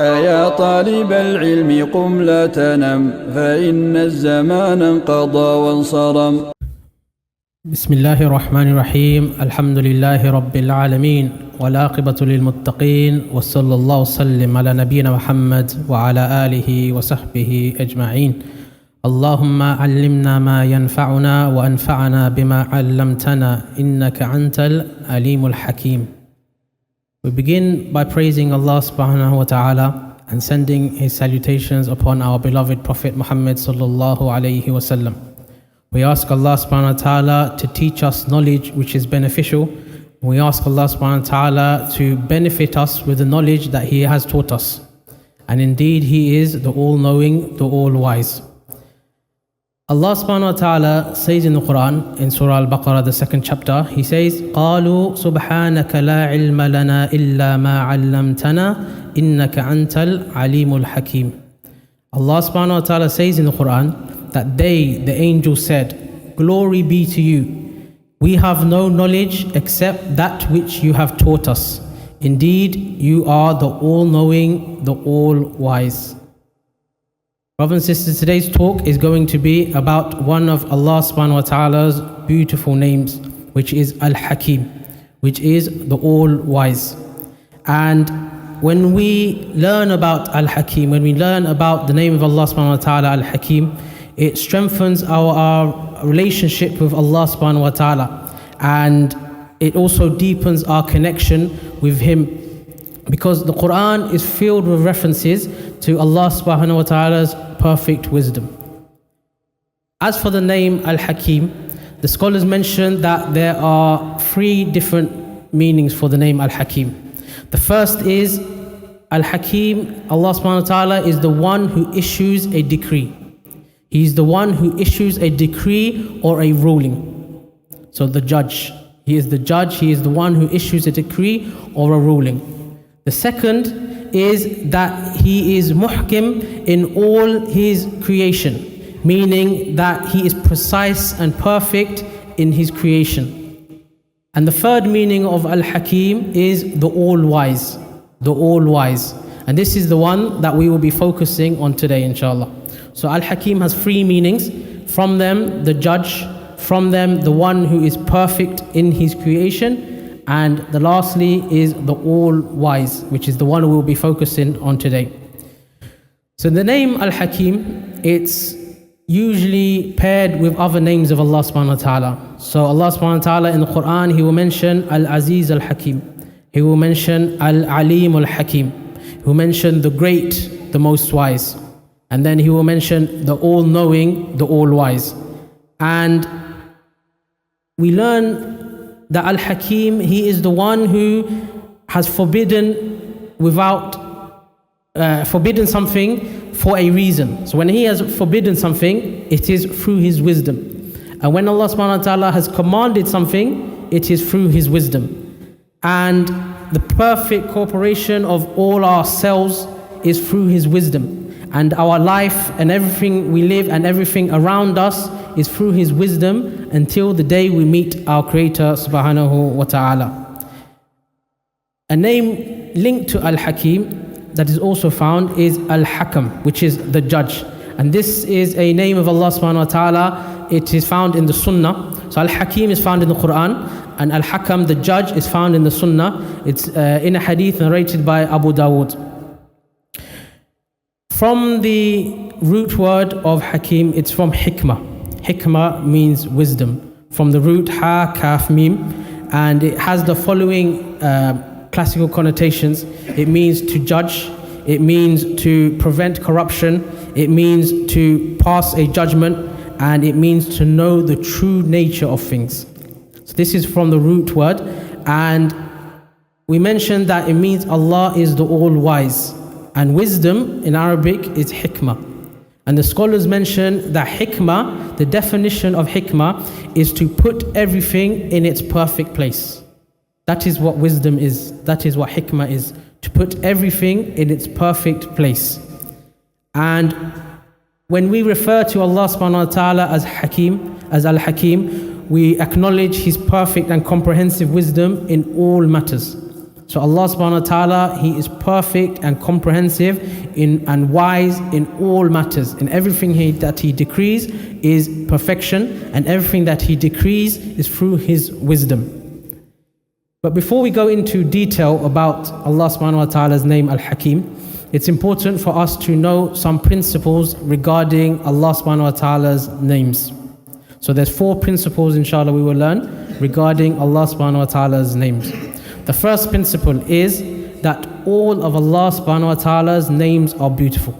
أيا طالب العلم قم لا تنم فإن الزمان انقضى وانصرم. بسم الله الرحمن الرحيم. الحمد لله رب العالمين والعاقبة للمتقين وصلى الله وسلم على نبينا محمد وعلى آله وصحبه أجمعين. اللهم علمنا ما ينفعنا وأنفعنا بما علمتنا إنك أنت العليم الحكيم. We begin by praising Allah subhanahu wa ta'ala and sending His salutations upon our beloved Prophet Muhammad sallallahu alayhi wasallam. We ask Allah subhanahu wa ta'ala to teach us knowledge which is beneficial. We ask Allah subhanahu wa ta'ala to benefit us with the knowledge that He has taught us. And indeed He is the all-knowing, the all-wise. Allah subhanahu wa ta'ala says in the Quran, in Surah Al-Baqarah, the second chapter, He says, قَالُوا سُبْحَانَكَ لَا عِلْمَ لَنَا إِلَّا مَا عَلَّمْتَنَا إِنَّكَ أَنْتَ الْعَلِيمُ الْحَكِيمُ. Allah subhanahu wa ta'ala says in the Quran that they, the angels, said, "Glory be to you. We have no knowledge except that which you have taught us. Indeed, you are the all-knowing, the all-wise." Brothers and sisters, today's talk is going to be about one of Allah subhanahu wa ta'ala's beautiful names, which is al-Hakeem, which is the all-wise. And when we learn about al-Hakeem, when we learn about the name of Allah subhanahu wa ta'ala, al-Hakeem, it strengthens our relationship with Allah subhanahu wa ta'ala, and it also deepens our connection with Him, because the Quran is filled with references to Allah subhanahu wa ta'ala's perfect wisdom. As for the name al-Hakeem, the scholars mention that there are three different meanings for the name al-Hakeem. The first is al-Hakeem, Allah subhanahu wa ta'ala is the one who issues a decree. He is the one who issues a decree or a ruling. So the judge, He is the judge, He is the one who issues a decree or a ruling. The second is that He is muhkim in all His creation, meaning that He is precise and perfect in His creation. And the third meaning of al-Hakeem is the all-wise, the all-wise. And this is the one that we will be focusing on today, inshallah. So al-Hakeem has three meanings. From them, the judge; from them, the one who is perfect in his creation; and the lastly is the all-wise, which is the one we will be focusing on today. So the name al-Hakeem, it's usually paired with other names of Allah subhanahu wa ta'ala. So Allah subhanahu wa ta'ala in the Quran, He will mention al-Aziz al-Hakim. He will mention al-Alim al-Hakim. He will mention the great, the most wise. And then He will mention the all-knowing, the all-wise. And we learn that al-Hakeem, He is the one who has forbidden something for a reason. So when He has forbidden something, it is through His wisdom. And when Allah subhanahu wa ta'ala has commanded something, it is through His wisdom. And the perfect corporation of all our cells is through His wisdom. And our life and everything we live and everything around us is through His wisdom until the day we meet our Creator subhanahu wa ta'ala. A name linked to al-Hakeem that is also found is al-Hakam, which is the judge. And this is a name of Allah subhanahu wa ta'ala. It is found in the Sunnah. So al-Hakeem is found in the Quran, and al-Hakam, the judge, is found in the Sunnah. It's in a hadith narrated by Abu Dawood. From the root word of Hakeem, it's from hikmah. Hikmah means wisdom. From the root ha, kaf, mim, and it has the following classical connotations. It means to judge, it means to prevent corruption, it means to pass a judgment, and it means to know the true nature of things. So this is from the root word, and we mentioned that it means Allah is the all-wise. And wisdom in Arabic is hikmah. And the scholars mention that hikmah, the definition of hikmah, is to put everything in its perfect place. That is what wisdom is. That is what hikmah is. To put everything in its perfect place. And when we refer to Allah subhanahu wa ta'ala as Hakeem, as al-Hakeem, we acknowledge His perfect and comprehensive wisdom in all matters. So Allah subhanahu wa ta'ala, He is perfect and comprehensive and wise in all matters. In everything that He decrees is perfection, and everything that He decrees is through His wisdom. But before we go into detail about Allah subhanahu wa ta'ala's name al-Hakeem, it's important for us to know some principles regarding Allah subhanahu wa ta'ala's names. So there's 4 principles, inshallah, we will learn regarding Allah subhanahu wa ta'ala's names. The first principle is that all of Allah subhanahu wa ta'ala's names are beautiful.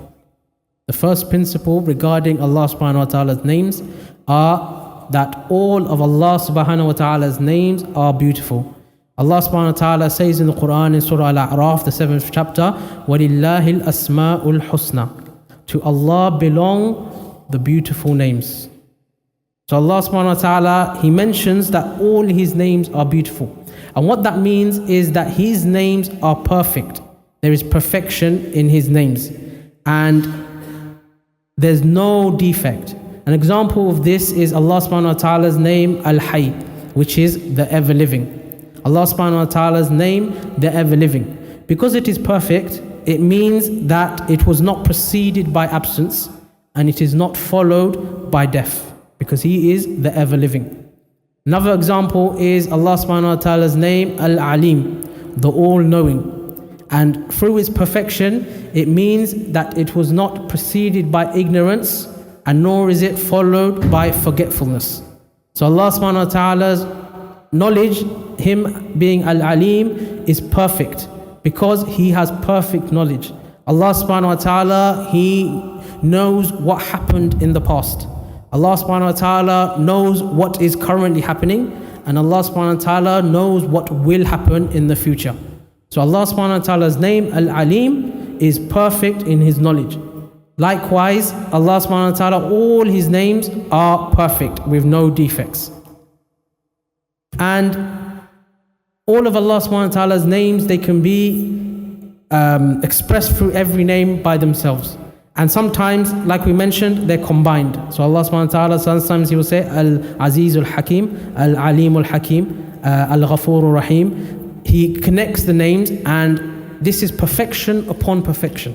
The first principle regarding Allah subhanahu wa ta'ala's names are that all of Allah subhanahu wa ta'ala's names are beautiful. Allah subhanahu wa ta'ala says in the Quran in Surah Al-A'raf, the 7th chapter, وَلِلَّهِ الْأَسْمَاءُ الْحُسْنَى. To Allah belong the beautiful names. So Allah subhanahu wa ta'ala, He mentions that all His names are beautiful. And what that means is that His names are perfect. There is perfection in His names. And there's no defect. An example of this is Allah subhanahu wa ta'ala's name al-Hayy, which is the ever-living. Allah subhanahu wa ta'ala's name, the ever-living. Because it is perfect, it means that it was not preceded by absence and it is not followed by death, because He is the ever-living. Another example is Allah subhanahu wa ta'ala's name al-Alim, the all-knowing. And through its perfection, it means that it was not preceded by ignorance, and nor is it followed by forgetfulness. So Allah subhanahu wa ta'ala's knowledge, Him being al-Alim, is perfect because He has perfect knowledge. Allah subhanahu wa ta'ala, He knows what happened in the past. Allah subhanahu wa ta'ala knows what is currently happening, and Allah subhanahu wa ta'ala knows what will happen in the future. So Allah subhanahu wa ta'ala's name al-Alim is perfect in His knowledge. Likewise, Allah subhanahu wa ta'ala, all His names are perfect with no defects. And all of Allah subhanahu wa ta'ala's names, they can be expressed through every name by themselves. And sometimes, like we mentioned, they're combined. So Allah subhanahu wa ta'ala, sometimes He will say Al-Aziz al-Hakim, Al-Alim al-Hakim, Al-Ghafur al-Rahim. He connects the names, and this is perfection upon perfection.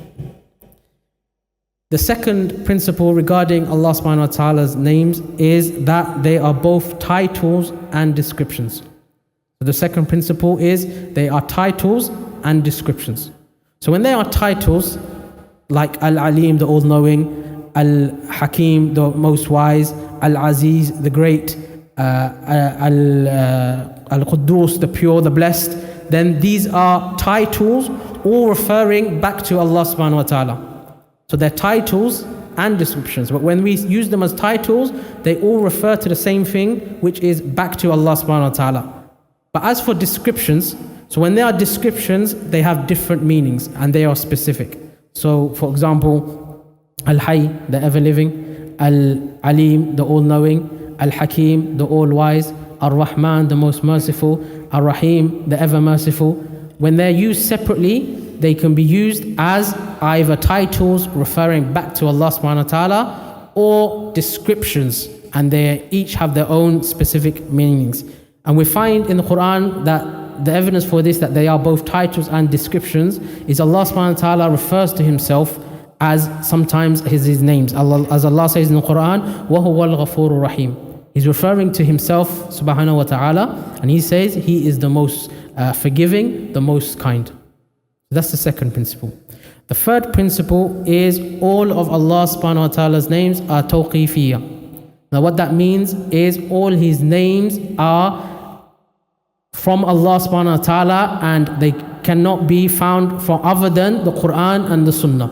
The second principle regarding Allah subhanahu wa ta'ala's names is that they are both titles and descriptions. So the second principle is they are titles and descriptions. So when they are titles, like Al-Alim, the all-knowing, Al-Hakim, the most wise, Al-Aziz, the great, Al-Quddus, the pure, the blessed, then these are titles all referring back to Allah subhanahu wa ta'ala. So they're titles and descriptions. But when we use them as titles, they all refer to the same thing, which is back to Allah subhanahu wa ta'ala. But as for descriptions, so when they are descriptions, they have different meanings and they are specific. So for example, Al-Hayy, the ever-living, Al-Alim, the all-knowing, Al-Hakim, the all-wise, Ar-Rahman, the most merciful, Ar-Rahim, the ever-merciful. When they're used separately, they can be used as either titles referring back to Allah subhanahu wa ta'ala or descriptions, and they each have their own specific meanings. And we find in the Quran that the evidence for this, that they are both titles and descriptions, is Allah subhanahu wa ta'ala refers to Himself as sometimes His names. As Allah says in the Quran, وَهُوَ الْغَفُورُ الرَّحِيمُ. He's referring to Himself subhanahu wa ta'ala, and He says He is the most forgiving, the most kind. That's the second principle. The third principle is all of Allah subhanahu wa ta'ala's names are tawqifiyya. Now what that means is all His names are from Allah subhanahu wa ta'ala, and they cannot be found from other than the Quran and the Sunnah.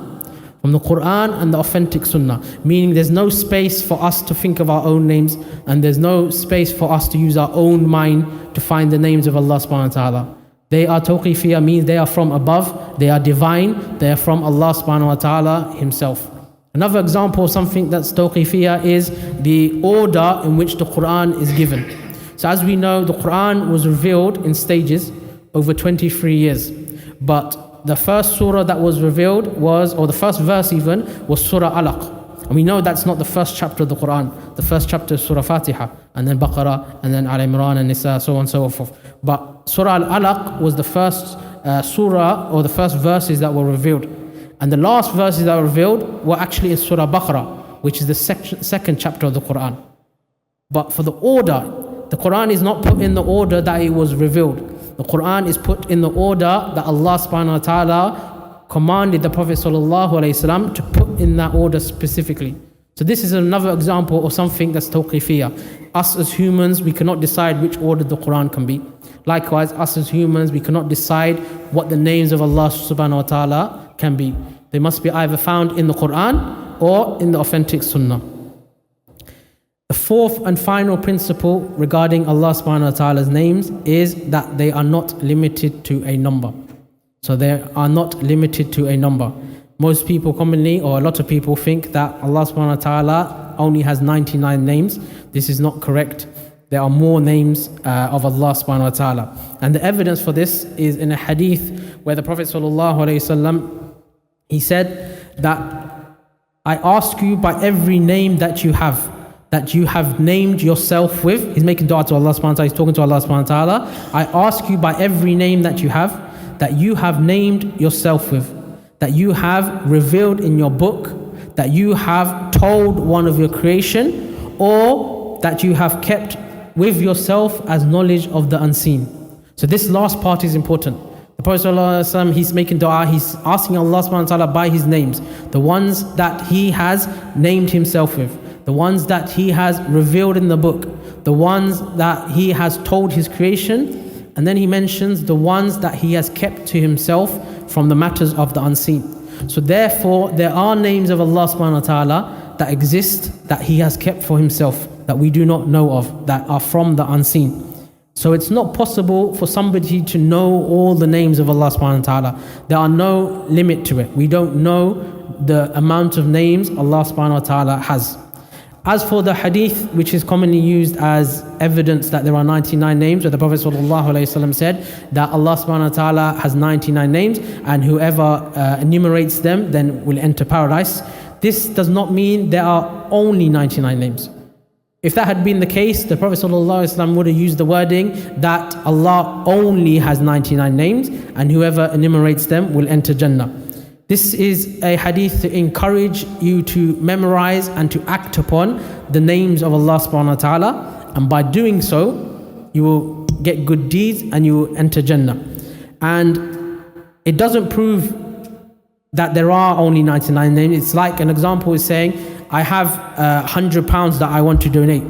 From the Quran and the authentic Sunnah. Meaning there's no space for us to think of our own names, and there's no space for us to use our own mind to find the names of Allah subhanahu wa ta'ala. They are tawqifiyya, means they are from above, they are divine, they are from Allah subhanahu wa ta'ala Himself. Another example of something that's tawqifiyya is the order in which the Quran is given. So as we know, the Quran was revealed in stages over 23 years. But the first surah that was revealed was, or the first verse even, was Surah Alaq. And we know that's not the first chapter of the Quran. The first chapter is Surah Fatiha, and then Baqarah, and then Al Imran and Nisa, so on and so forth. But Surah Al-Alaq was the first surah or the first verses that were revealed. And the last verses that were revealed were actually in Surah Baqarah, which is the second chapter of the Quran. But for the order, the Quran is not put in the order that it was revealed. The Quran is put in the order that Allah subhanahu wa ta'ala commanded the Prophet sallallahu alaihi wasallam to put in that order specifically. So this is another example of something that's tawqifiyah. Us as humans, we cannot decide which order the Quran can be. Likewise, us as humans, we cannot decide what the names of Allah subhanahu wa ta'ala can be. They must be either found in the Quran or in the authentic Sunnah. The fourth and final principle regarding Allah subhanahu wa ta'ala's names is that they are not limited to a number. So they are not limited to a number. Most people commonly, or a lot of people, think that Allah subhanahu wa ta'ala only has 99 names. This is not correct. There are more names of Allah subhanahu wa ta'ala. And the evidence for this is in a hadith where the Prophet sallallahu alayhi wasallam, he said that I ask you by every name that you have named yourself with. He's making dua to Allah subhanahu wa ta'ala. He's talking to Allah subhanahu wa ta'ala. I ask you by every name that you have named yourself with, that you have revealed in your book, that you have told one of your creation, or that you have kept with yourself as knowledge of the unseen. So this last part is important. The Prophet ﷺ, he's making dua, he's asking Allah subhanahu wa ta'ala by his names, the ones that he has named himself with, the ones that he has revealed in the book, the ones that he has told his creation, and then he mentions the ones that he has kept to himself from the matters of the unseen. So therefore, there are names of Allah subhanahu wa ta'ala that exist, that he has kept for himself, that we do not know of, that are from the unseen. So it's not possible for somebody to know all the names of Allah subhanahu wa ta'ala. There are no limit to it. We don't know the amount of names Allah subhanahu wa ta'ala has. As for the hadith, which is commonly used as evidence that there are 99 names, where the Prophet ﷺ said that Allah subhanahu wa ta'ala has 99 names, and whoever enumerates them then will enter paradise. This does not mean there are only 99 names. If that had been the case, the Prophet ﷺ would have used the wording that Allah only has 99 names, and whoever enumerates them will enter Jannah. This is a hadith to encourage you to memorize and to act upon the names of Allah subhanahu wa ta'ala, and by doing so you will get good deeds and you will enter Jannah. And it doesn't prove that there are only 99 names. It's like an example is saying, I have £100 that I want to donate.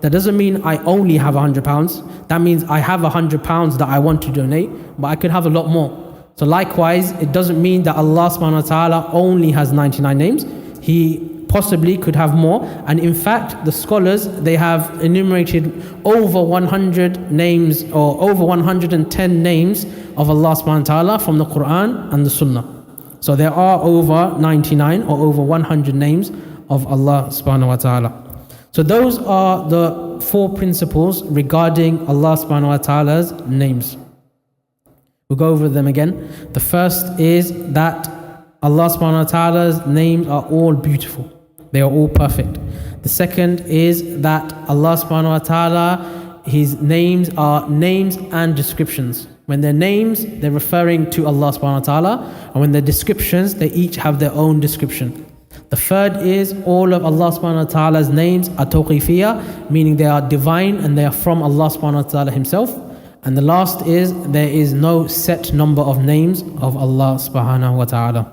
That doesn't mean I only have £100. That means I have £100 that I want to donate, but I could have a lot more. So likewise, it doesn't mean that Allah subhanahu wa ta'ala only has 99 names. He possibly could have more. And in fact, the scholars, they have enumerated over 100 names, or over 110 names of Allah subhanahu wa ta'ala from the Quran and the Sunnah. So there are over 99 or over 100 names of Allah subhanahu wa ta'ala. So those are the four principles regarding Allah subhanahu wa ta'ala's names. We'll go over them again. The first is that Allah subhanahu wa ta'ala's names are all beautiful. They are all perfect. The second is that Allah subhanahu wa ta'ala, his names are names and descriptions. When they're names, they're referring to Allah subhanahu wa ta'ala. And when they're descriptions, they each have their own description. The third is all of Allah subhanahu wa ta'ala's names are tawqifiyah, meaning they are divine and they are from Allah subhanahu wa ta'ala himself. And the last is there is no set number of names of Allah subhanahu wa ta'ala.